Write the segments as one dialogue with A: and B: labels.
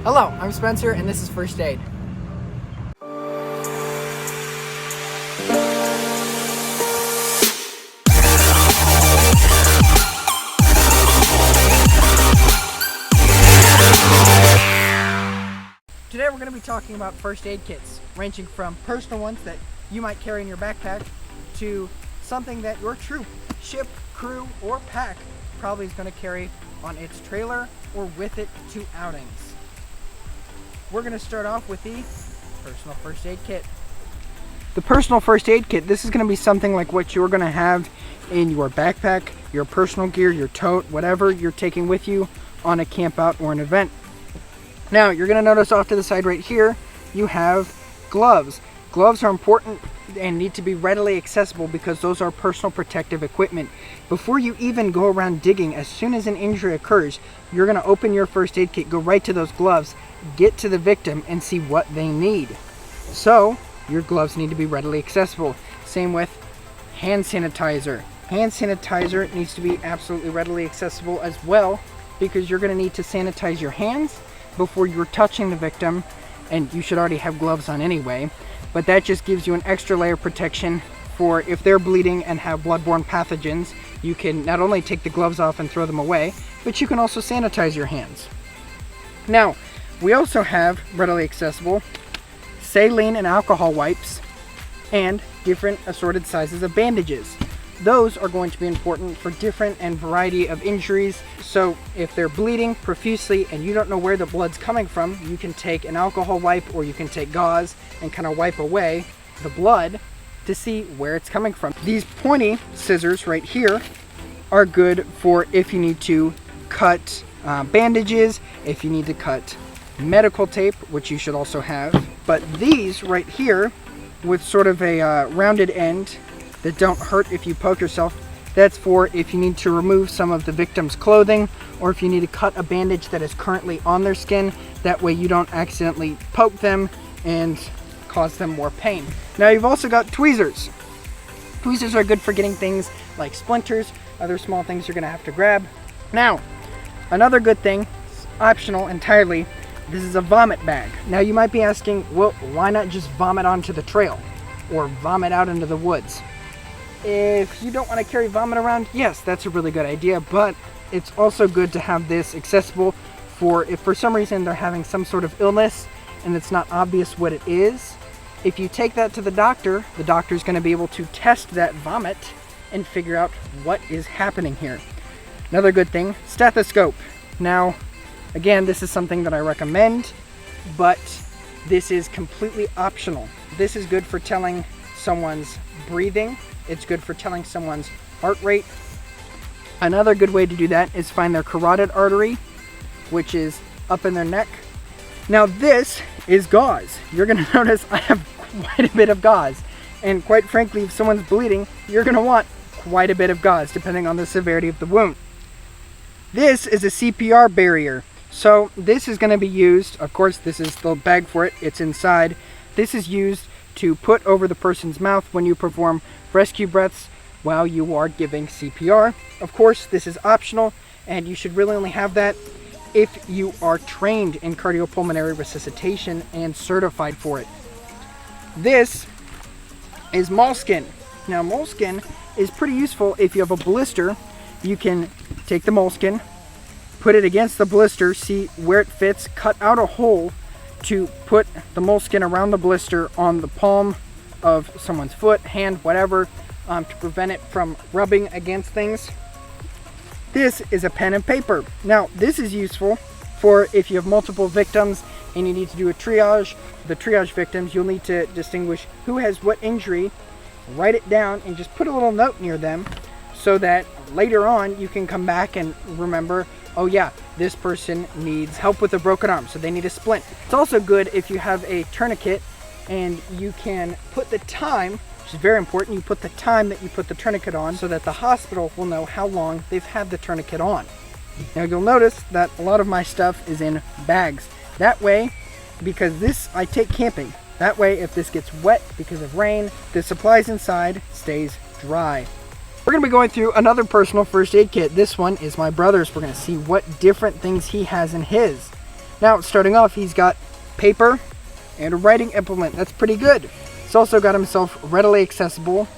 A: Hello, I'm Spencer, and this is First Aid. Today we're going to be talking about first aid kits, ranging from personal ones that you might carry in your backpack to something that your troop, ship, crew, or pack probably is going to carry on its trailer or with it to outings. We're going to start off with the personal first aid kit. The personal first aid kit, this is going to be something like what you're going to have in your backpack, your personal gear, your tote, whatever you're taking with you on a camp out or an event. Now, you're going to notice off to the side right here, you have gloves. Gloves are important and need to be readily accessible because those are personal protective equipment. Before you even go around digging, as soon as an injury occurs, you're going to open your first aid kit, go right to those gloves, get to the victim, and see what they need. So, your gloves need to be readily accessible. Same with hand sanitizer. Hand sanitizer needs to be absolutely readily accessible as well because you're going to need to sanitize your hands before you're touching the victim, and you should already have gloves on anyway, but that just gives you an extra layer of protection for if they're bleeding and have bloodborne pathogens. You can not only take the gloves off and throw them away, but you can also sanitize your hands. Now, we also have readily accessible saline and alcohol wipes and different assorted sizes of bandages. Those are going to be important for different and variety of injuries. So if they're bleeding profusely and you don't know where the blood's coming from, you can take an alcohol wipe or you can take gauze and kind of wipe away the blood to see where it's coming from. These pointy scissors right here are good for if you need to cut bandages, if you need to cut medical tape, which you should also have. But these right here with sort of a rounded end that don't hurt if you poke yourself, that's for if you need to remove some of the victim's clothing or if you need to cut a bandage that is currently on their skin. That way you don't accidentally poke them and cause them more pain. Now you've also got tweezers. Tweezers are good for getting things like splinters, other small things you're gonna have to grab. Now, another good thing, it's optional entirely, this is a vomit bag. Now you might be asking, well, why not just vomit onto the trail or vomit out into the woods? If you don't want to carry vomit around, yes, that's a really good idea, but it's also good to have this accessible for if for some reason they're having some sort of illness and it's not obvious what it is. If you take that to the doctor is going to be able to test that vomit and figure out what is happening here. Another good thing, stethoscope. Now, again, this is something that I recommend, but this is completely optional. This is good for telling someone's breathing. It's good for telling someone's heart rate. Another good way to do that is find their carotid artery, which is up in their neck. Now this is gauze. You're going to notice I have quite a bit of gauze. And quite frankly, if someone's bleeding, you're going to want quite a bit of gauze depending on the severity of the wound. This is a CPR barrier. So this is going to be used, of course this is the bag for it, it's inside. This is used to put over the person's mouth when you perform rescue breaths while you are giving CPR. Of course, this is optional, and you should really only have that if you are trained in cardiopulmonary resuscitation and certified for it. This is moleskin. Now, moleskin is pretty useful if you have a blister. You can take the moleskin, put it against the blister, see where it fits, cut out a hole to put the moleskin around the blister on the palm of someone's foot, hand, whatever, to prevent it from rubbing against things. This is a pen and paper. Now, this is useful for if you have multiple victims and you need to do a triage. The triage victims, you'll need to distinguish who has what injury, write it down, and just put a little note near them so that later on you can come back and remember, oh yeah, this person needs help with a broken arm, so they need a splint. It's also good if you have a tourniquet and you can put the time, which is very important, you put the time that you put the tourniquet on so that the hospital will know how long they've had the tourniquet on. Now you'll notice that a lot of my stuff is in bags. That way, because this I take camping, that way if this gets wet because of rain, the supplies inside stays dry. We're going to be going through another personal first aid kit. This one is my brother's. We're going to see what different things he has in his. Now, starting off, he's got paper and a writing implement. That's pretty good. He's also got himself readily accessible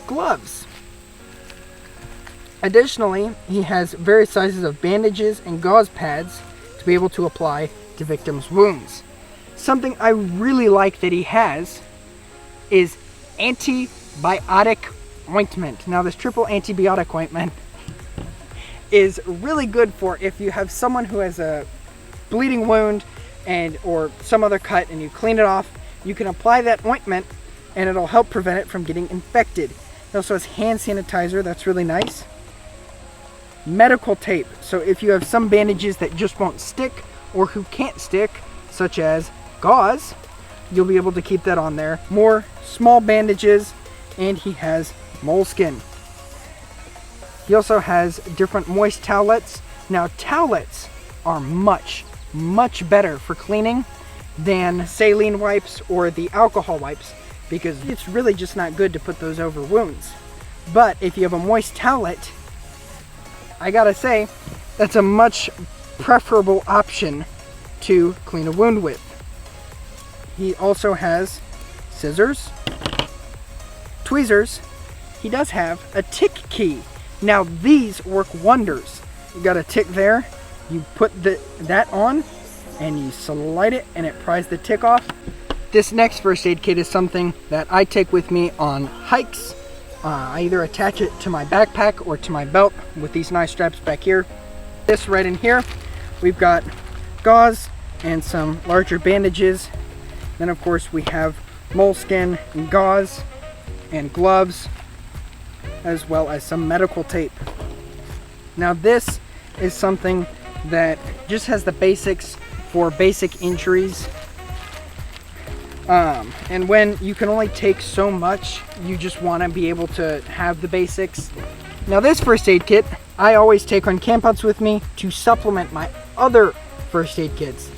A: gloves. Additionally, he has various sizes of bandages and gauze pads to be able to apply to victims' wounds. Something I really like that he has is antibiotic ointment. Now, this triple antibiotic ointment is really good for if you have someone who has a bleeding wound or some other cut and you clean it off. You can apply that ointment and it'll help prevent it from getting infected. It also has hand sanitizer. That's really nice. Medical tape. So if you have some bandages that just won't stick or who can't stick, such as gauze, you'll be able to keep that on there. More small bandages, and he has moleskin. He also has different moist towelettes. Now, towelettes are much better for cleaning than saline wipes or the alcohol wipes, because it's really just not good to put those over wounds. But if you have a moist towelette, I gotta say, that's a much preferable option to clean a wound with. He also has scissors, tweezers. He does have a tick key. Now, these work wonders. You got a tick there, you put that on and you slide it and it pries the tick off. This next first aid kit is something that I take with me on hikes. I either attach it to my backpack or to my belt with these nice straps back here. This right in here, we've got gauze and some larger bandages. Then of course we have moleskin and gauze and gloves, as well as some medical tape. Now, this is something that just has the basics for basic injuries. And when you can only take so much, you just want to be able to have the basics. Now, this first aid kit I always take on campouts with me to supplement my other first aid kits.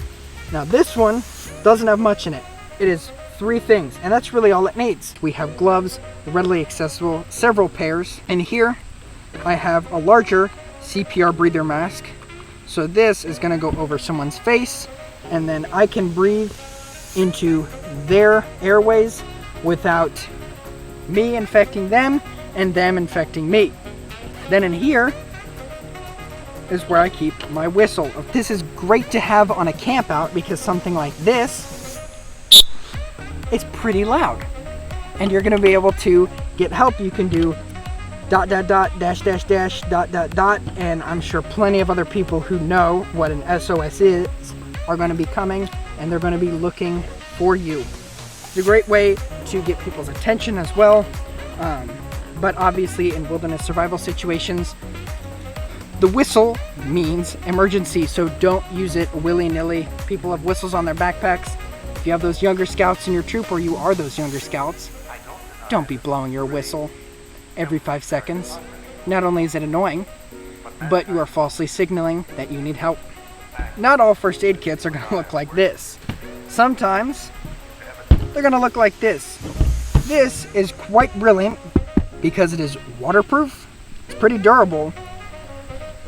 A: Now, this one doesn't have much in it. It is 3 things, and that's really all it needs. We have gloves, readily accessible, several pairs, and here I have a larger CPR breather mask. So this is going to go over someone's face, and then I can breathe into their airways without me infecting them and them infecting me. Then in here is where I keep my whistle. This is great to have on a camp out because something like this is pretty loud, and you're going to be able to get help. You can do ... .. and I'm sure plenty of other people who know what an SOS is are going to be coming, and they're going to be looking for you. It's a great way to get people's attention as well, but obviously in wilderness survival situations, the whistle means emergency, so don't use it willy-nilly. People have whistles on their backpacks. If you have those younger scouts in your troop, or you are those younger scouts, don't be blowing your whistle every 5 seconds. Not only is it annoying, but you are falsely signaling that you need help. Not all first aid kits are going to look like this. Sometimes they're going to look like this. This is quite brilliant because it is waterproof, it's pretty durable,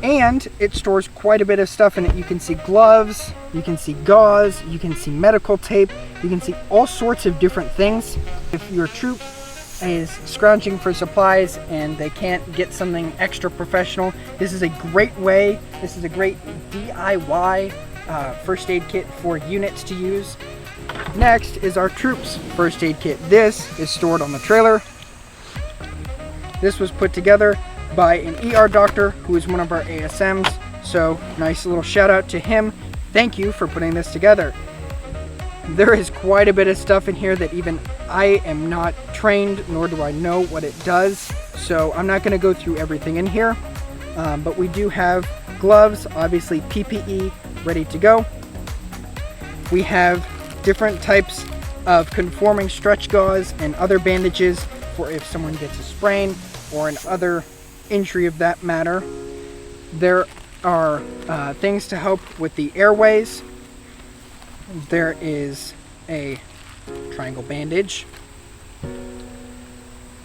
A: and it stores quite a bit of stuff in it. You can see gloves, you can see gauze, you can see medical tape, you can see all sorts of different things. If your troop is scrounging for supplies and they can't get something extra professional, this is a great way. This is a great DIY first aid kit for units to use. Next is our troops first aid kit. This is stored on the trailer. This was put together by an ER doctor who is one of our ASMs, so nice little shout out to him. Thank you for putting this together. There is quite a bit of stuff in here that even I am not trained, nor do I know what it does, so I'm not going to go through everything in here, but we do have gloves, obviously PPE ready to go. We have different types of conforming stretch gauze and other bandages for if someone gets a sprain or an other injury of that matter. There are things to help with the airways. There is a triangle bandage.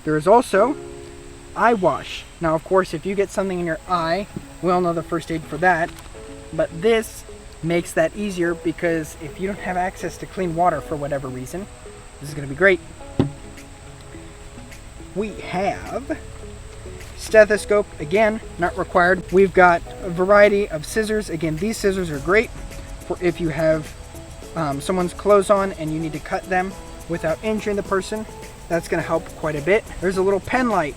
A: There is also eye wash. Now, of course, if you get something in your eye, we all know the first aid for that, but this makes that easier, because if you don't have access to clean water for whatever reason, this is going to be great. We have stethoscope, again, not required. We've got a variety of scissors. Again, these scissors are great for if you have someone's clothes on and you need to cut them without injuring the person. That's going to help quite a bit. There's a little pen light.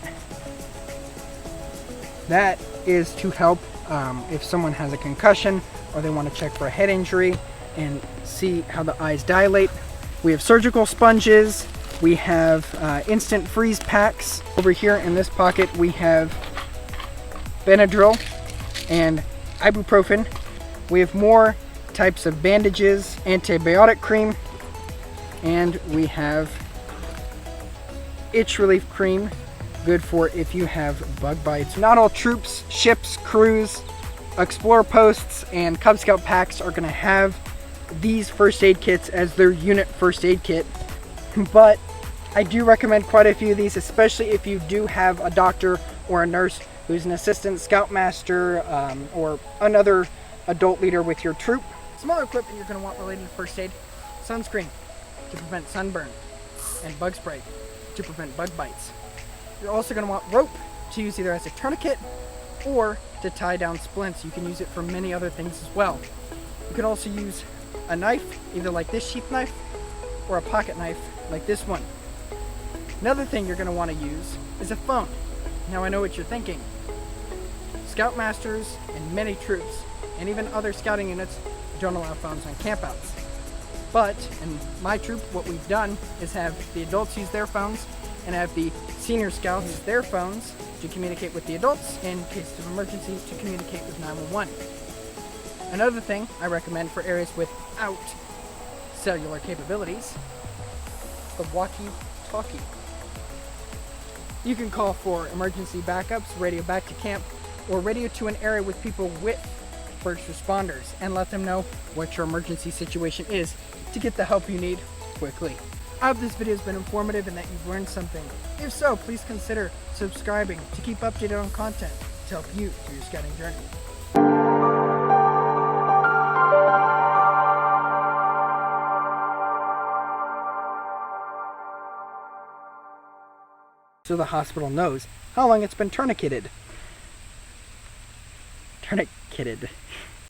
A: That is to help if someone has a concussion or they want to check for a head injury and see how the eyes dilate. We have surgical sponges. We have instant freeze packs. Over here in this pocket we have Benadryl and ibuprofen. We have more types of bandages, antibiotic cream, and we have itch relief cream, good for if you have bug bites. Not all troops, ships, crews, explorer posts, and Cub Scout packs are going to have these first aid kits as their unit first aid kit, but I do recommend quite a few of these, especially if you do have a doctor or a nurse who's an assistant scoutmaster or another adult leader with your troop. Some other equipment you're going to want related to first aid: sunscreen to prevent sunburn, and bug spray to prevent bug bites. You're also going to want rope to use either as a tourniquet or to tie down splints. You can use it for many other things as well. You can also use a knife, either like this sheath knife or a pocket knife like this one. Another thing you're going to want to use is a phone. Now I know what you're thinking. Scoutmasters and many troops and even other scouting units don't allow phones on campouts. But in my troop, what we've done is have the adults use their phones and have the senior scouts use their phones to communicate with the adults in cases of emergencies, to communicate with 911. Another thing I recommend for areas without cellular capabilities, the walkie-talkie. You can call for emergency backups, radio back to camp, or radio to an area with people with first responders and let them know what your emergency situation is to get the help you need quickly. I hope this video has been informative and that you've learned something. If so, please consider subscribing to keep updated on content to help you through your scouting journey. So the hospital knows how long it's been tourniqueted. Tourniqueted.